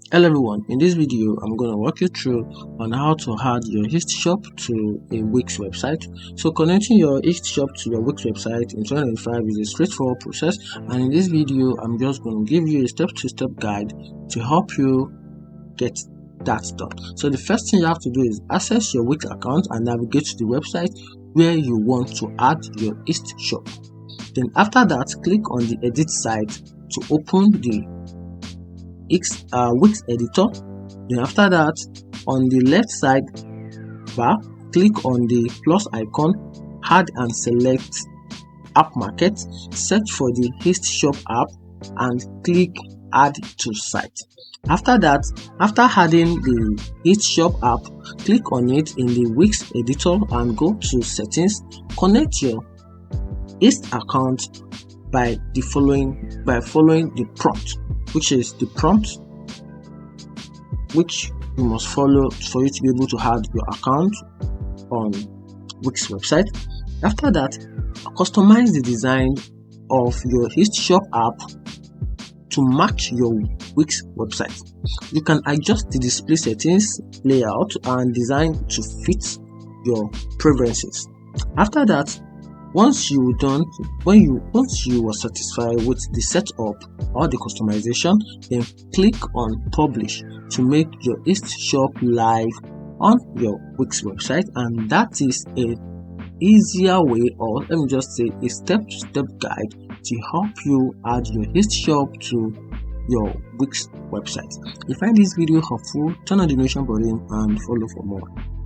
Hello everyone, in this video I'm going to walk you through on how to add your East shop to a Wix website. So connecting your East shop to your Wix website in 2025 is a straightforward process, and in this video I'm just going to give you a step-to-step guide to help you get that done. So the first thing you have to do is access your Wix account and navigate to the website where you want to add your East shop. Then after that, click on the edit site to open the Wix editor. Then after that, on the left side bar, click on the plus icon, add and select app market, search for the East shop app and click add to site. After that, after adding the East shop app, click on it in the Wix editor and go to settings. Connect your East account by following the prompt, which is the prompt which you must follow for you to be able to add your account on Wix website. After that, customize the design of your East shop app to match your Wix website. You can adjust the display settings, layout and design to fit your preferences. After that, once you are satisfied with the setup or the customization, then click on publish to make your East shop live on your Wix website, and that is a easier way, or let me just say a step-to-step guide to help you add your East shop to your Wix website. If you find this video helpful, turn on the notification button and follow for more.